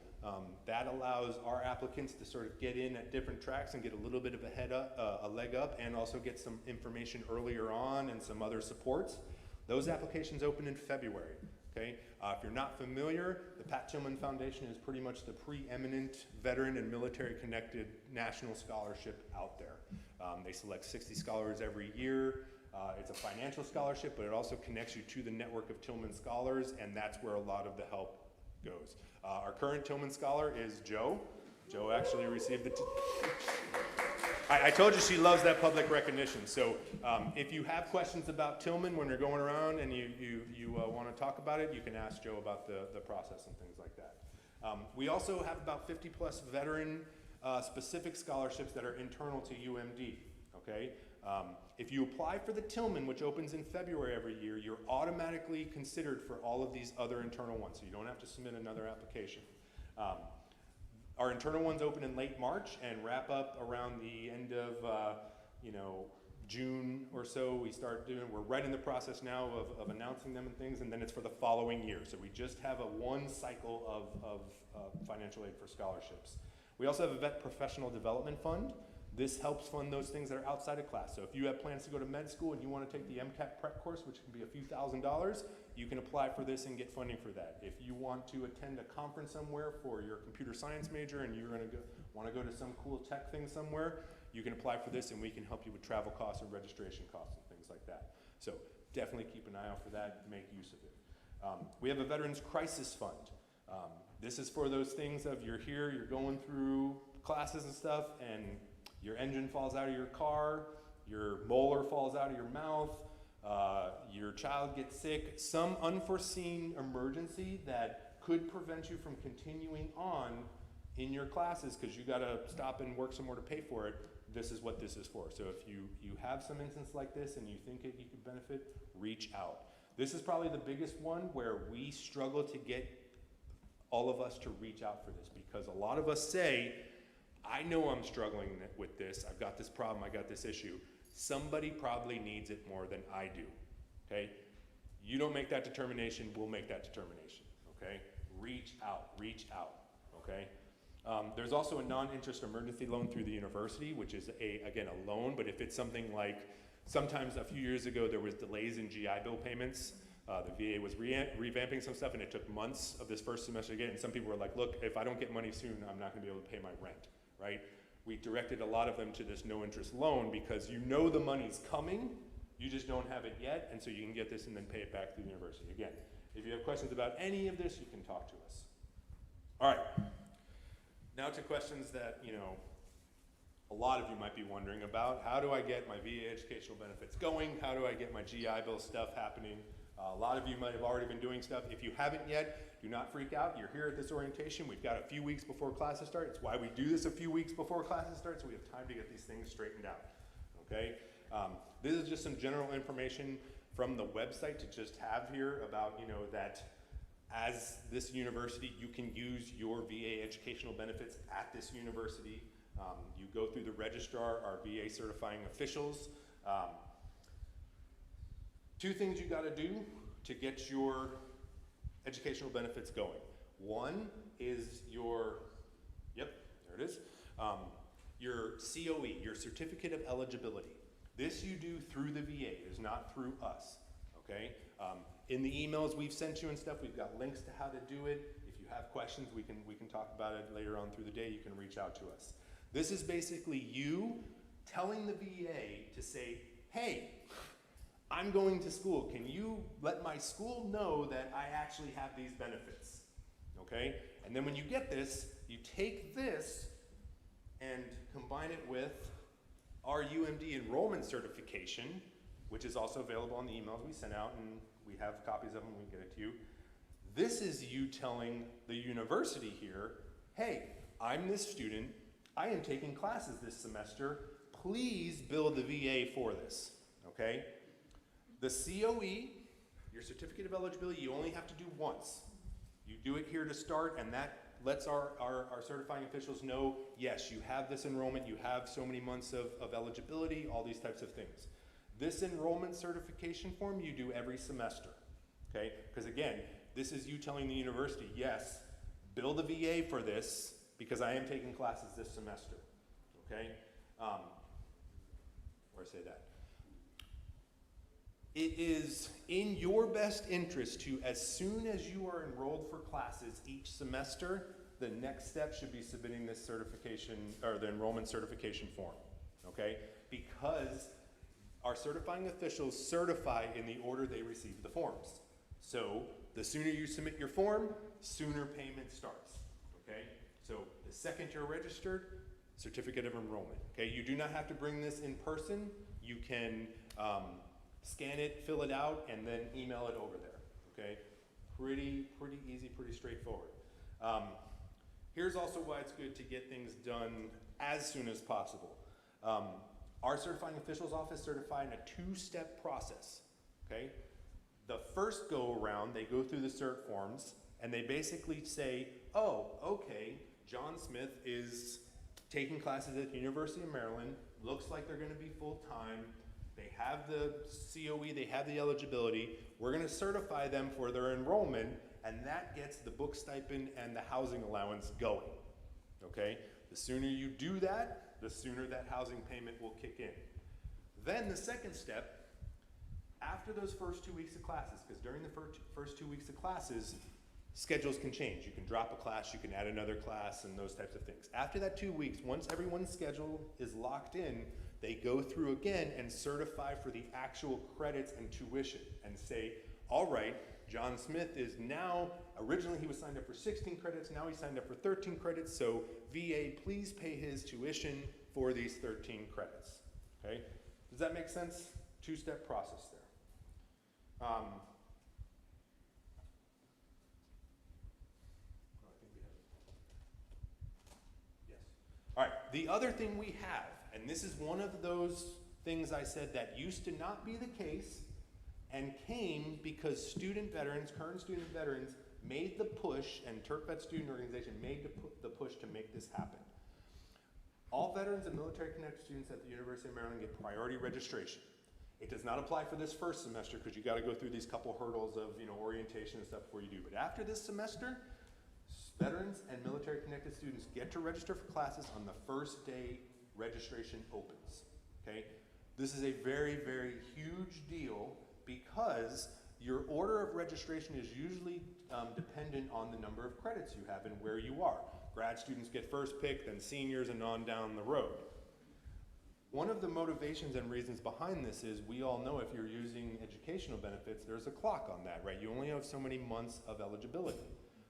That allows our applicants to sort of get in at different tracks and get a little bit of a leg up, and also get some information earlier on and some other supports. Those applications open in February. Okay? If you're not familiar, the Pat Tillman Foundation is pretty much the preeminent veteran and military-connected national scholarship out there. They select 60 scholars every year. It's a financial scholarship, but it also connects you to the network of Tillman scholars, and that's where a lot of the help goes. Our current Tillman scholar is Joe. Joe actually received the... I told you she loves that public recognition. So if you have questions about Tillman when you're going around and you want to talk about it, you can ask Joe about the process and things like that. We also have about 50 plus veteran specific scholarships that are internal to UMD, okay? If you apply for the Tillman, which opens in February every year, you're automatically considered for all of these other internal ones, so you don't have to submit another application. Our internal ones open in late March and wrap up around the end of June or so. We're right in the process now of announcing them and things, and then it's for the following year. So we just have one cycle of financial aid for scholarships. We also have a Vet Professional Development Fund. This helps fund those things that are outside of class. So if you have plans to go to med school and you want to take the MCAT prep course, which can be a few $1,000s, you can apply for this and get funding for that. If you want to attend a conference somewhere for your computer science major and you're going to want to go to some cool tech thing somewhere, you can apply for this and we can help you with travel costs and registration costs and things like that. So definitely keep an eye out for that, make use of it. We have a Veterans Crisis Fund. This is for those things of you're here, you're going through classes and stuff, and your engine falls out of your car, your molar falls out of your mouth, your child gets sick, some unforeseen emergency that could prevent you from continuing on in your classes because you got to stop and work somewhere to pay for it, this is what this is for. So if you have some instance like this and you think you could benefit, reach out. This is probably the biggest one where we struggle to get all of us to reach out for this, because a lot of us say, I know I'm struggling with this, I've got this problem, I got this issue. Somebody probably needs it more than I do, okay? You don't make that determination, we'll make that determination, okay? Reach out, okay? There's also a non-interest emergency loan through the university, which is, again, a loan, but if it's something like, sometimes a few years ago there was delays in GI Bill payments. The VA was revamping some stuff and it took months of this first semester to get it, and some people were like, look, if I don't get money soon, I'm not gonna be able to pay my rent, right? We directed a lot of them to this no interest loan because you know the money's coming, you just don't have it yet, and so you can get this and then pay it back to the university. Again, if you have questions about any of this, you can talk to us. All right, now to questions that, you know, a lot of you might be wondering about. How do I get my VA educational benefits going? How do I get my GI Bill stuff happening? A lot of you might have already been doing stuff. If you haven't yet, do not freak out. You're here at this orientation. We've got a few weeks before classes start. It's why we do this a few weeks before classes start, so we have time to get these things straightened out, okay? This is just some general information from the website to just have here about, you know, that as this university, you can use your VA educational benefits at this university. You go through the registrar, our VA certifying officials. Two things you gotta do to get your educational benefits going. One is your, yep, there it is, your COE, your Certificate of Eligibility. This you do through the VA, it is not through us, okay? In the emails we've sent you and stuff, we've got links to how to do it. If you have questions, we can talk about it later on through the day. You can reach out to us. This is basically you telling the VA to say, hey, I'm going to school. Can you let my school know that I actually have these benefits, okay? And then when you get this, you take this and combine it with our UMD enrollment certification, which is also available on the emails we sent out, and we have copies of them, we can get it to you. This is you telling the university here, hey, I'm this student, I am taking classes this semester, please bill the VA for this, okay? The COE, your Certificate of Eligibility, you only have to do once. You do it here to start, and that lets our certifying officials know, yes, you have this enrollment, you have so many months of eligibility, all these types of things. This enrollment certification form you do every semester, okay? Because again, this is you telling the university, yes, bill the VA for this because I am taking classes this semester, okay? Where I say that? It is in your best interest to, as soon as you are enrolled for classes each semester, the next step should be submitting this certification, or the enrollment certification form, okay? Because our certifying officials certify in the order they receive the forms. So the sooner you submit your form, sooner payment starts, okay? So the second you're registered, certificate of enrollment, okay? You do not have to bring this in person. You can scan it, fill it out, and then email it over there, okay? Pretty easy, pretty straightforward. Here's also why it's good to get things done as soon as possible. Our certifying officials office certifying a two-step process, okay? The first go around, they go through the cert forms, and they basically say, oh, okay, John Smith is taking classes at the University of Maryland, looks like they're gonna be full-time, they have the COE, they have the eligibility, we're gonna certify them for their enrollment, and that gets the book stipend and the housing allowance going, okay? The sooner you do that, the sooner that housing payment will kick in. Then the second step, after those first 2 weeks of classes, because during the first 2 weeks of classes, schedules can change. You can drop a class, you can add another class, and those types of things. After that 2 weeks, once everyone's schedule is locked in, they go through again and certify for the actual credits and tuition and say, all right, John Smith is now, originally he was signed up for 16 credits, now he's signed up for 13 credits, so VA, please pay his tuition for these 13 credits, okay? Does that make sense? Two-step process there. I think we have it. Yes. All right, the other thing we have, and this is one of those things I said that used to not be the case and came because student veterans, current student veterans, made the push, and TurfVet Student Organization made the push to make this happen. All veterans and military connected students at the University of Maryland get priority registration. It does not apply for this first semester because you got to go through these couple hurdles of orientation and stuff before you do. But after this semester, veterans and military connected students get to register for classes on the first day registration opens. Okay, this is a very, very huge deal because your order of registration is usually dependent on the number of credits you have and where you are. Grad students get first pick, then seniors, and on down the road. One of the motivations and reasons behind this is we all know if you're using educational benefits, there's a clock on that, right? You only have so many months of eligibility.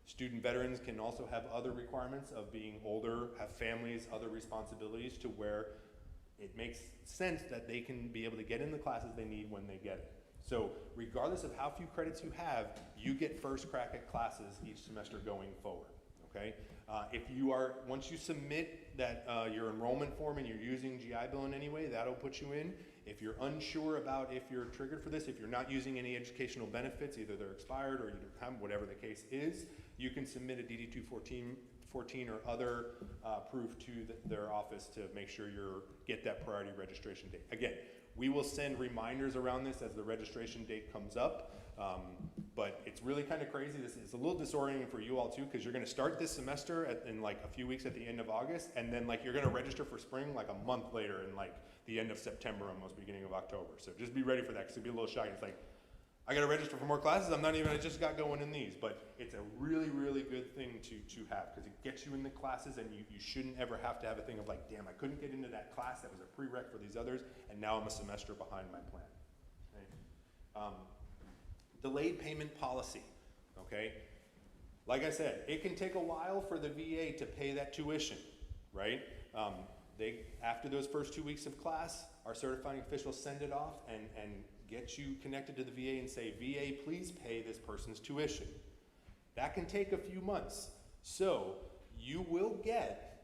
Student veterans can also have other requirements of being older, have families, other responsibilities to where it makes sense that they can be able to get in the classes they need when they get it. So regardless of how few credits you have, you get first crack at classes each semester going forward, okay? If you are, once you submit that your enrollment form and you're using GI Bill in any way, that'll put you in. If you're unsure about if you're triggered for this, if you're not using any educational benefits, either they're expired or you don't have, whatever the case is, you can submit a DD-214 or other proof to their office to make sure you get that priority registration date. Again, we will send reminders around this as the registration date comes up, but it's really kind of crazy. This is a little disorienting for you all too, because you're going to start this semester in like a few weeks at the end of August, and then like you're going to register for spring like a month later in like the end of September, almost beginning of October. So just be ready for that, because it'll be a little shocking. It's like, I got to register for more classes. I just got going in these, but it's a really, really good thing to have, because it gets you in the classes, and you shouldn't ever have to have a thing of like, damn, I couldn't get into that class that was a prereq for these others, and now I'm a semester behind my plan. Okay? Delayed payment policy, okay? Like I said, it can take a while for the VA to pay that tuition, right? After those first 2 weeks of class, our certifying officials send it off and get you connected to the VA and say, VA, please pay this person's tuition. That can take a few months. So you will get,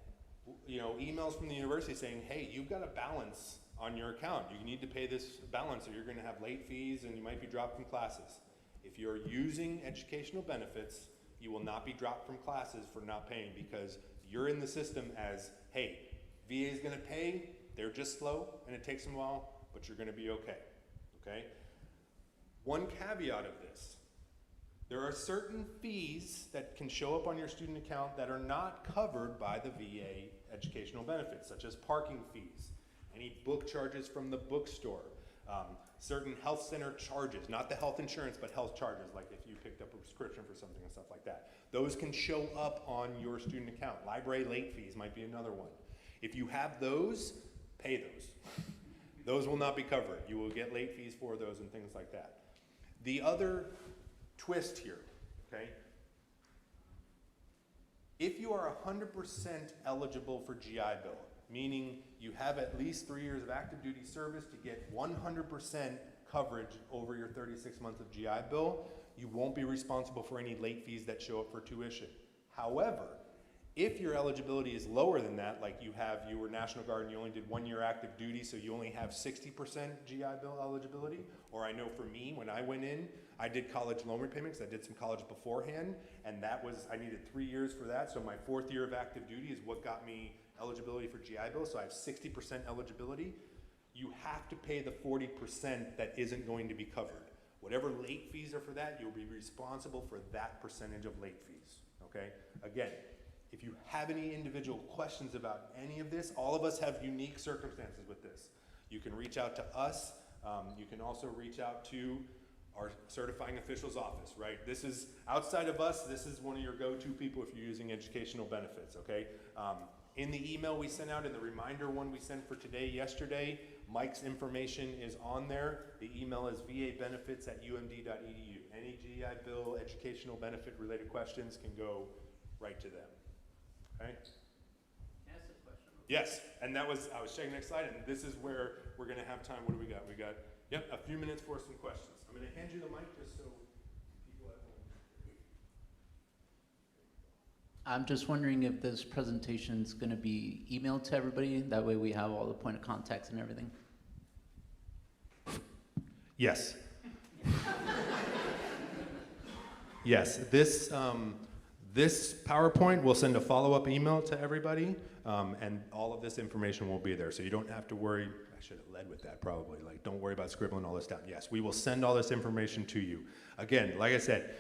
emails from the university saying, hey, you've got a balance on your account. You need to pay this balance or you're going to have late fees and you might be dropped from classes. If you're using educational benefits, you will not be dropped from classes for not paying, because you're in the system as, hey, VA is going to pay, they're just slow and it takes them a while, but you're going to be okay. Okay? One caveat of this, there are certain fees that can show up on your student account that are not covered by the VA educational benefits, such as parking fees, any book charges from the bookstore, certain health center charges, not the health insurance, but health charges, like if you picked up a prescription for something and stuff like that. Those can show up on your student account. Library late fees might be another one. If you have those, pay those. Those will not be covered. You will get late fees for those and things like that. The other twist here, okay? If you are 100% eligible for GI Bill, meaning you have at least 3 years of active duty service to get 100% coverage over your 36 months of GI Bill, you won't be responsible for any late fees that show up for tuition. However, if your eligibility is lower than that, like you were National Guard and you only did 1 year active duty, so you only have 60% GI Bill eligibility, or I know for me, when I went in, I did college loan repayment because I did some college beforehand, and I needed 3 years for that, so my 4th year of active duty is what got me eligibility for GI Bill, so I have 60% eligibility. You have to pay the 40% that isn't going to be covered. Whatever late fees are for that, you'll be responsible for that percentage of late fees, okay? Again, if you have any individual questions about any of this, all of us have unique circumstances with this. You can reach out to us. You can also reach out to our certifying officials office, right? This is, outside of us, this is one of your go-to people if you're using educational benefits, okay? In the email we sent out, in the reminder one we sent for yesterday, Mike's information is on there. The email is vabenefits@umd.edu. Any GI Bill educational benefit related questions can go right to them. Okay? Can I ask a question? Yes, and I was checking next slide, and this is where we're gonna have time. What do we got? We got, Yep, a few minutes for some questions. I'm going to hand you the mic just so people at home. I'm just wondering if this presentation's going to be emailed to everybody. That way we have all the point of contacts and everything. Yes. Yes, this PowerPoint will send a follow-up email to everybody, and all of this information will be there. So you don't have to worry. I should have led with that probably. Like, don't worry about scribbling all this down. Yes, we will send all this information to you. Again, like I said,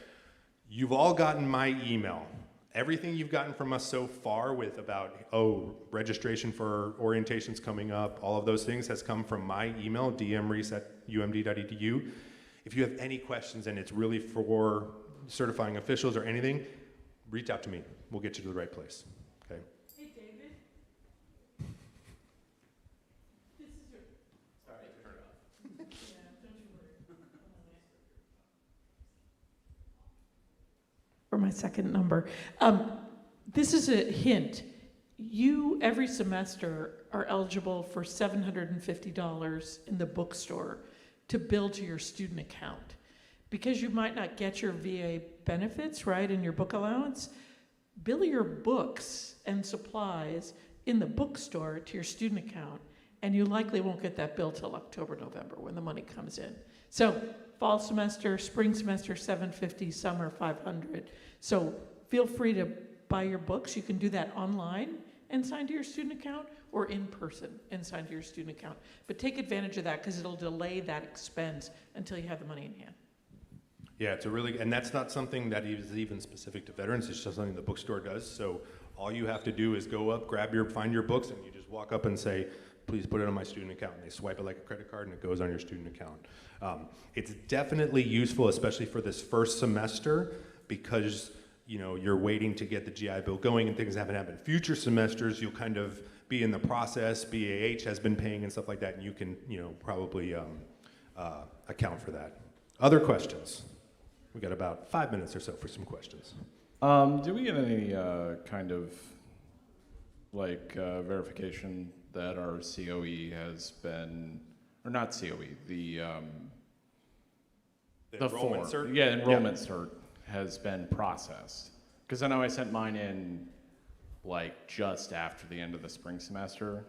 you've all gotten my email. Everything you've gotten from us so far with about, registration for orientations coming up, all of those things has come from my email, dmreese@umd.edu. If you have any questions and it's really for certifying officials or anything, reach out to me. We'll get you to the right place, okay? Hey, David. This is your. Sorry, turn it off. Yeah, don't you worry. For my second number. This is a hint. You, every semester, are eligible for $750 in the bookstore to bill to your student account. Because you might not get your VA benefits, right, in your book allowance, bill your books and supplies in the bookstore to your student account, and you likely won't get that bill till October, November, when the money comes in. So fall semester, spring semester, $750, summer, $500. So feel free to buy your books. You can do that online and sign to your student account, or in person and sign to your student account. But take advantage of that, because it'll delay that expense until you have the money in hand. Yeah, it's a really, and that's not something that is even specific to veterans. It's just something the bookstore does. So all you have to do is go up, find your books, and you just walk up and say, please put it on my student account. And they swipe it like a credit card, and it goes on your student account. It's definitely useful, especially for this first semester, because you're waiting to get the GI Bill going and things haven't happened. Future semesters, you'll kind of be in the process. BAH has been paying and stuff like that, and you can probably account for that. Other questions? We got about 5 minutes or so for some questions. Do we get any kind of verification that our COE has been, or not COE, the enrollment form, cert? yeah, enrollment cert has been processed? Because I know I sent mine in just after the end of the spring semester,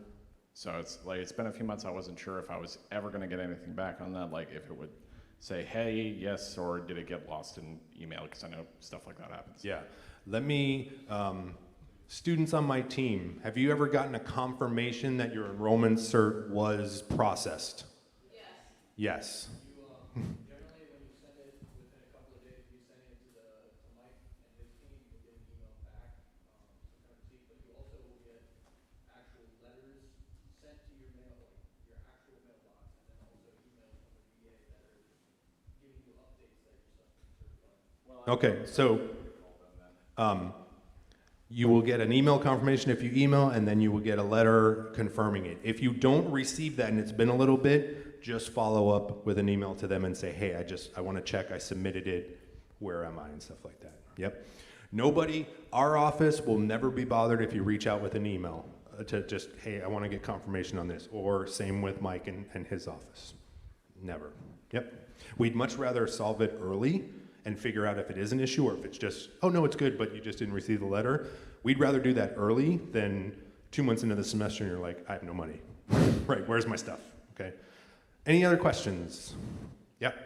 so it's been a few months. I wasn't sure if I was ever going to get anything back on that, if it would say, hey, yes, or did it get lost in email? Because I know stuff like that happens. Yeah. Let me, students on my team, have you ever gotten a confirmation that your enrollment cert was processed? Yes. Yes. Generally, when you send it within a couple of days, you send it to Mike and his team, you get an email back, some kind of receipt, but you also will get actual letters sent to your your actual mailbox, and then also emails from the VA that are giving you updates that your stuff is certified. Okay, so you will get an email confirmation if you email, and then you will get a letter confirming it. If you don't receive that and it's been a little bit, just follow up with an email to them and say, hey, I want to check, I submitted it, where am I, and stuff like that. Yep. Our office will never be bothered if you reach out with an email to just, hey, I want to get confirmation on this, or same with Mike and his office. Never. Yep. We'd much rather solve it early and figure out if it is an issue, or if it's just, oh no, it's good, but you just didn't receive the letter. We'd rather do that early than 2 months into the semester and you're like, I have no money. Right, where's my stuff? Okay. Any other questions? Yep.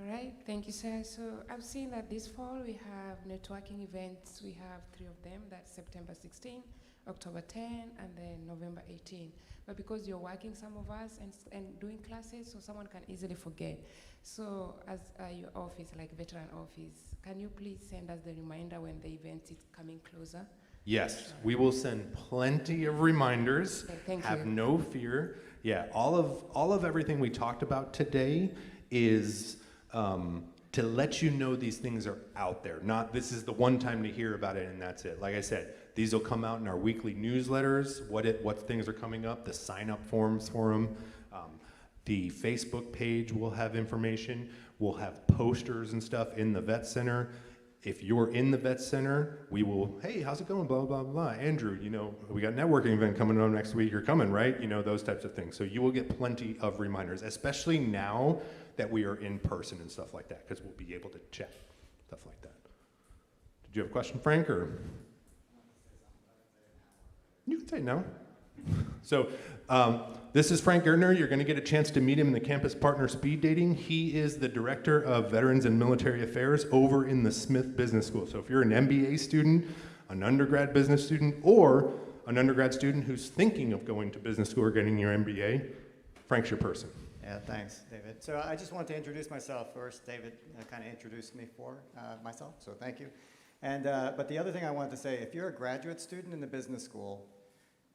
All right, thank you, sir. So I've seen that this fall we have networking events. We have 3 of them. That's September 16, October 10, and then November 18. But because you're working, some of us, and doing classes, so someone can easily forget. So as your office, like veteran office, can you please send us the reminder when the event is coming closer? Yes, we will send plenty of reminders. Okay, thank Have you. no fear. Yeah, all of everything we talked about today is to let you know these things are out there. Not this is the one time to hear about it and that's it. Like I said, these will come out in our weekly newsletters. What things are coming up, the sign-up forms for them. The Facebook page will have information. We'll have posters and stuff in the Vet Center. If you're in the vet center, we will, hey, how's it going, blah, blah, blah. Andrew, you know, we got a networking event coming on next week. You're coming, right? You know, those types of things. So you will get plenty of reminders, especially now that we are in person and stuff like that, because we'll be able to chat, stuff like that. Did you have a question, Frank, or? You can say no. So this is Frank Gerdner. You're going to get a chance to meet him in the Campus Partner Speed Dating. He is the Director of Veterans and Military Affairs over in the Smith Business School. So if you're an MBA student, an undergrad business student, or an undergrad student who's thinking of going to business school or getting your MBA, Frank's your person. Yeah, thanks, David. So I just wanted to introduce myself first. David kind of introduced me for myself, so thank you. And but the other thing I wanted to say, if you're a graduate student in the business school,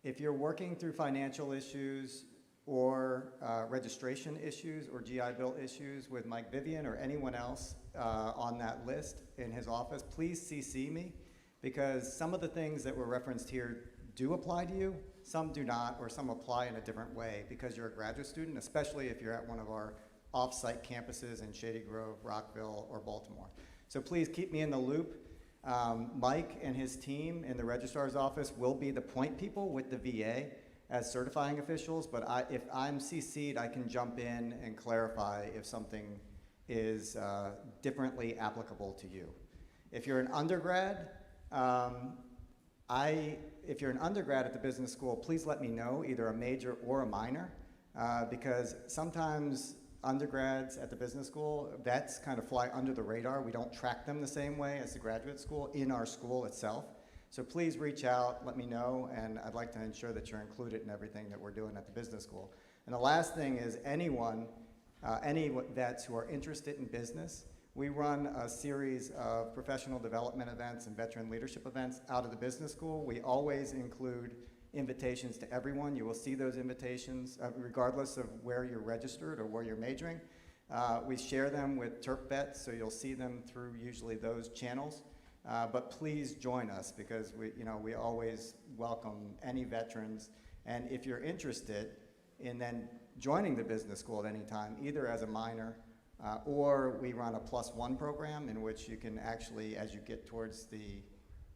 if you're working through financial issues or registration issues or GI Bill issues with Mike Vivian or anyone else on that list in his office, please CC me, because some of the things that were referenced here do apply to you, some do not, or some apply in a different way because you're a graduate student, especially if you're at one of our off-site campuses in Shady Grove, Rockville, or Baltimore. So please keep me in the loop. Mike and his team in the registrar's office will be the point people with the VA as certifying officials, but if I'm CC'd, I can jump in and clarify if something is differently applicable to you. If you're an undergrad, if you're an undergrad at the business school, please let me know, either a major or a minor, because sometimes undergrads at the business school, vets kind of fly under the radar. We don't track them the same way as the graduate school in our school itself. So please reach out, let me know, and I'd like to ensure that you're included in everything that we're doing at the business school. And the last thing is anyone, any vets who are interested in business, we run a series of professional development events and veteran leadership events out of the business school. We always include invitations to everyone. You will see those invitations regardless of where you're registered or where you're majoring. We share them with Terp vets, so you'll see them through usually those channels. But please join us, because we always welcome any veterans. And if you're interested in then joining the business school at any time, either as a minor or we run a +1 program in which you can actually, as you get towards the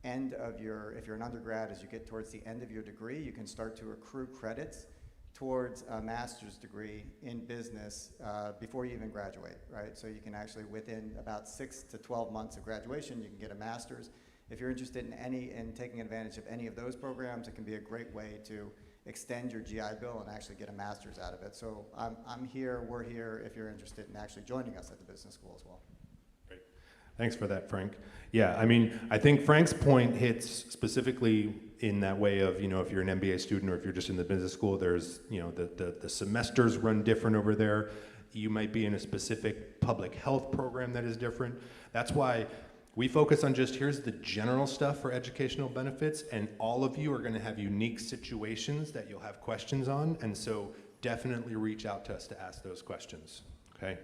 end of if you're an undergrad, as you get towards the end of your degree, you can start to accrue credits towards a master's degree in business before you even graduate, right? So you can actually, within about 6 to 12 months of graduation, you can get a master's. If you're interested in taking advantage of any of those programs, it can be a great way to extend your GI Bill and actually get a master's out of it. So I'm here, we're here, if you're interested in actually joining us at the business school as well. Great. Thanks for that, Frank. Yeah, I mean, I think Frank's point hits specifically in that way of, if you're an MBA student or if you're just in the business school, there's, the semesters run different over there. You might be in a specific public health program that is different. That's why we focus on just here's the general stuff for educational benefits, and all of you are going to have unique situations that you'll have questions on, and so definitely reach out to us to ask those questions, okay?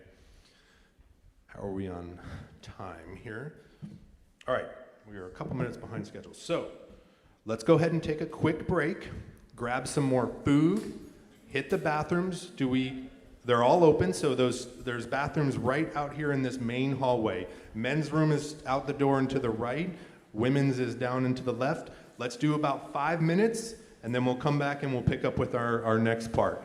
How are we on time here? All right, we are a couple minutes behind schedule. So let's go ahead and take a quick break, grab some more food, hit the bathrooms. They're all open, so there's bathrooms right out here in this main hallway. Men's room is out the door and to the right. Women's is down and to the left. Let's do about 5 minutes, and then we'll come back and we'll pick up with our next part.